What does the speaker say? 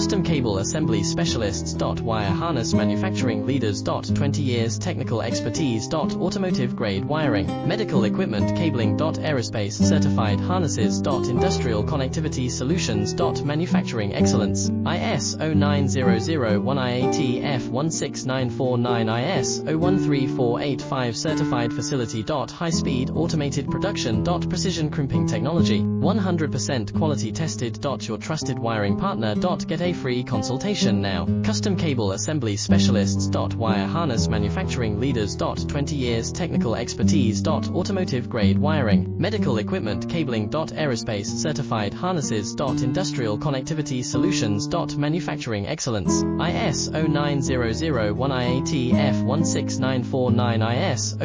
Custom Cable Assembly Specialists. Wire Harness Manufacturing Leaders. 20 years technical expertise. Automotive grade wiring, medical equipment cabling. Aerospace certified harnesses. Industrial connectivity solutions. Manufacturing excellence. ISO 9001 IATF 16949 ISO 13485 certified facility. High speed automated production. Precision crimping technology, 100% quality tested. Your trusted wiring partner. Get a free consultation now. Custom Cable Assembly Specialists. Wire Harness Manufacturing Leaders. 20 years technical expertise. Automotive grade wiring, medical equipment cabling. Aerospace certified harnesses. Industrial connectivity solutions. Manufacturing excellence. ISO 9001 IATF 16949 ISO